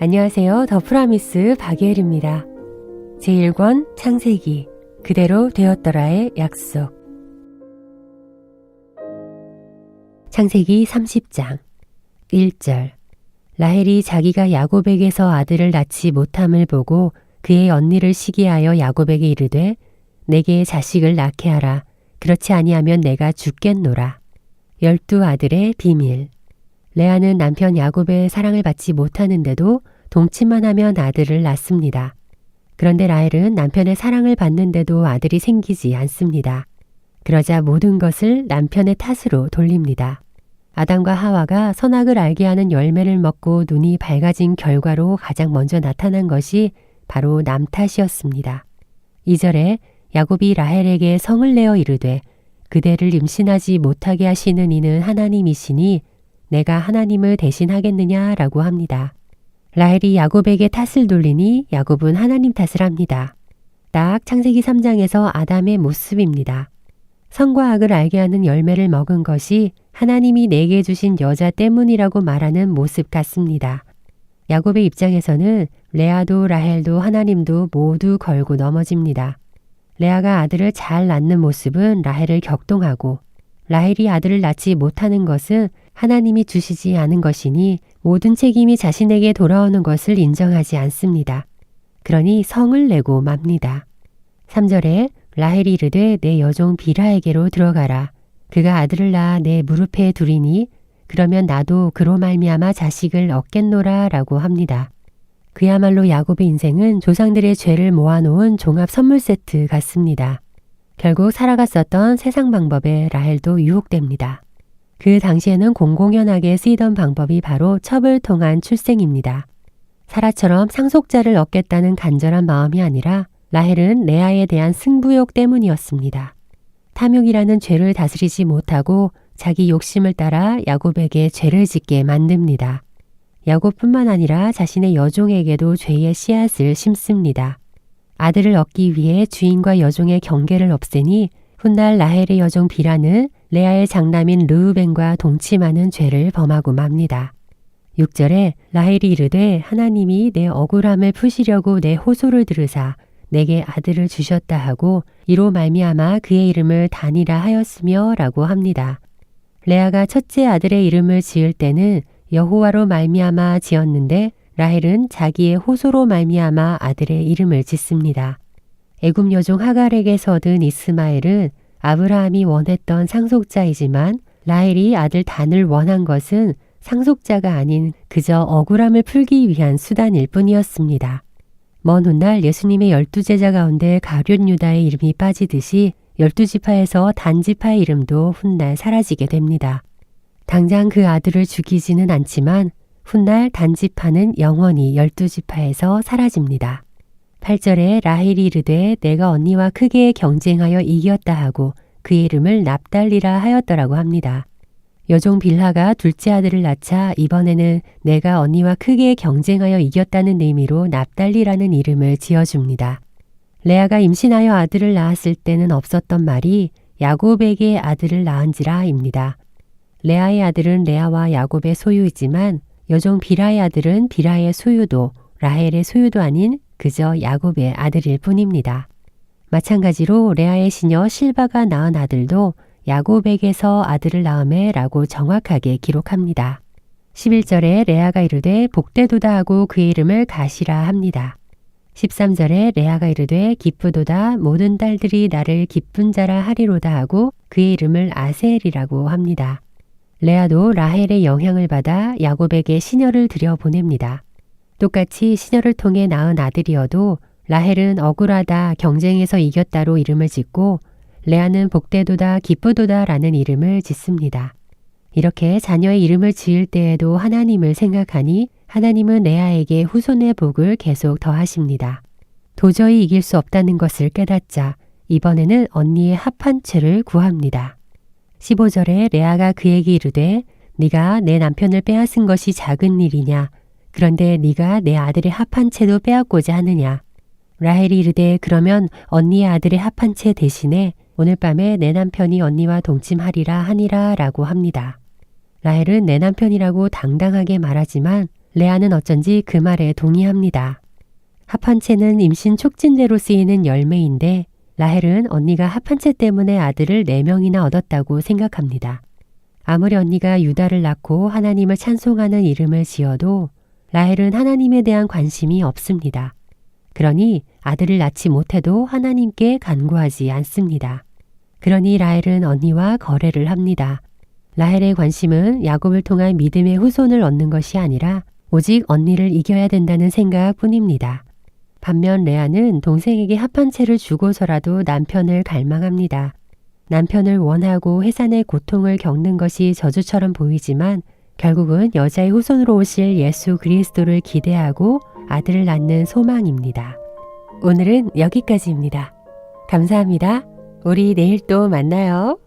안녕하세요. 더 프라미스 박예일입니다. 제1권 창세기 그대로 되었더라의 약속. 창세기 30장 1절. 라헬이 자기가 야곱에게서 아들을 낳지 못함을 보고 그의 언니를 시기하여 야곱에게 이르되 내게 자식을 낳게 하라. 그렇지 아니하면 내가 죽겠노라. 12아들의 비밀. 레아는 남편 야곱의 사랑을 받지 못하는데도 동침만 하면 아들을 낳습니다. 그런데 라헬은 남편의 사랑을 받는데도 아들이 생기지 않습니다. 그러자 모든 것을 남편의 탓으로 돌립니다. 아담과 하와가 선악을 알게 하는 열매를 먹고 눈이 밝아진 결과로 가장 먼저 나타난 것이 바로 남 탓이었습니다. 2절에 야곱이 라헬에게 성을 내어 이르되 그대를 임신하지 못하게 하시는 이는 하나님이시니 내가 하나님을 대신하겠느냐라고 합니다. 라헬이 야곱에게 탓을 돌리니 야곱은 하나님 탓을 합니다. 딱 창세기 3장에서 아담의 모습입니다. 선과 악을 알게 하는 열매를 먹은 것이 하나님이 내게 주신 여자 때문이라고 말하는 모습 같습니다. 야곱의 입장에서는 레아도 라헬도 하나님도 모두 걸고 넘어집니다. 레아가 아들을 잘 낳는 모습은 라헬을 격동하고 라헬이 아들을 낳지 못하는 것은 하나님이 주시지 않은 것이니 모든 책임이 자신에게 돌아오는 것을 인정하지 않습니다. 그러니 성을 내고 맙니다. 3절에 라헬이 이르되 내 여종 비라에게로 들어가라. 그가 아들을 낳아 내 무릎에 두리니 그러면 나도 그로 말미암아 자식을 얻겠노라 라고 합니다. 그야말로 야곱의 인생은 조상들의 죄를 모아놓은 종합 선물 세트 같습니다. 결국 사라가 썼던 세상 방법에 라헬도 유혹됩니다. 그 당시에는 공공연하게 쓰이던 방법이 바로 첩을 통한 출생입니다. 사라처럼 상속자를 얻겠다는 간절한 마음이 아니라 라헬은 레아에 대한 승부욕 때문이었습니다. 탐욕이라는 죄를 다스리지 못하고 자기 욕심을 따라 야곱에게 죄를 짓게 만듭니다. 야곱뿐만 아니라 자신의 여종에게도 죄의 씨앗을 심습니다. 아들을 얻기 위해 주인과 여종의 경계를 없애니 훗날 라헬의 여종 비라는 레아의 장남인 르우벤과 동침하는 죄를 범하고 맙니다. 6절에 라헬이 이르되 하나님이 내 억울함을 푸시려고 내 호소를 들으사 내게 아들을 주셨다 하고 이로 말미암아 그의 이름을 단이라 하였으며 라고 합니다. 레아가 첫째 아들의 이름을 지을 때는 여호와로 말미암아 지었는데 라헬은 자기의 호소로 말미암아 아들의 이름을 짓습니다. 애굽 여종 하갈에게서 얻은 이스마엘은 아브라함이 원했던 상속자이지만 라헬이 아들 단을 원한 것은 상속자가 아닌 그저 억울함을 풀기 위한 수단일 뿐이었습니다. 먼 훗날 예수님의 12제자 가운데 가룟 유다의 이름이 빠지듯이 12지파에서 단지파의 이름도 훗날 사라지게 됩니다. 당장 그 아들을 죽이지는 않지만 훗날 단지파는 영원히 12지파에서 사라집니다. 8절에 라헬이 이르되 내가 언니와 크게 경쟁하여 이겼다 하고 그의 이름을 납달리라 하였더라고 합니다. 여종 빌하가 둘째 아들을 낳자 이번에는 내가 언니와 크게 경쟁하여 이겼다는 의미로 납달리라는 이름을 지어줍니다. 레아가 임신하여 아들을 낳았을 때는 없었던 말이 야곱에게 아들을 낳은지라입니다. 레아의 아들은 레아와 야곱의 소유이지만 여종 비라의 아들은 비라의 소유도 라헬의 소유도 아닌 그저 야곱의 아들일 뿐입니다. 마찬가지로 레아의 시녀 실바가 낳은 아들도 야곱에게서 아들을 낳음에 라고 정확하게 기록합니다. 11절에 레아가 이르되 복되도다 하고 그의 이름을 가시라 합니다. 13절에 레아가 이르되 기쁘도다 모든 딸들이 나를 기쁜 자라 하리로다 하고 그의 이름을 아셀이라고 합니다. 레아도 라헬의 영향을 받아 야곱에게 시녀를 들여보냅니다. 똑같이 시녀를 통해 낳은 아들이어도 라헬은 억울하다 경쟁에서 이겼다로 이름을 짓고 레아는 복되도다 기쁘도다 라는 이름을 짓습니다. 이렇게 자녀의 이름을 지을 때에도 하나님을 생각하니 하나님은 레아에게 후손의 복을 계속 더하십니다. 도저히 이길 수 없다는 것을 깨닫자 이번에는 언니의 합한 채를 구합니다. 15절에 레아가 그에게 이르되 네가 내 남편을 빼앗은 것이 작은 일이냐 그런데 네가 내 아들의 합한 채도 빼앗고자 하느냐. 라헬이 이르되 그러면 언니의 아들의 합한 채 대신에 오늘 밤에 내 남편이 언니와 동침하리라 하니라 라고 합니다. 라헬은 내 남편이라고 당당하게 말하지만 레아는 어쩐지 그 말에 동의합니다. 합한채는 임신 촉진제로 쓰이는 열매인데 라헬은 언니가 합한채 때문에 아들을 4명이나 얻었다고 생각합니다. 아무리 언니가 유다를 낳고 하나님을 찬송하는 이름을 지어도 라헬은 하나님에 대한 관심이 없습니다. 그러니 아들을 낳지 못해도 하나님께 간구하지 않습니다. 그러니 라헬은 언니와 거래를 합니다. 라헬의 관심은 야곱을 통한 믿음의 후손을 얻는 것이 아니라 오직 언니를 이겨야 된다는 생각뿐입니다. 반면 레아는 동생에게 합한채를 주고서라도 남편을 갈망합니다. 남편을 원하고 해산의 고통을 겪는 것이 저주처럼 보이지만 결국은 여자의 후손으로 오실 예수 그리스도를 기대하고 아들을 낳는 소망입니다. 오늘은 여기까지입니다. 감사합니다. 우리 내일 또 만나요.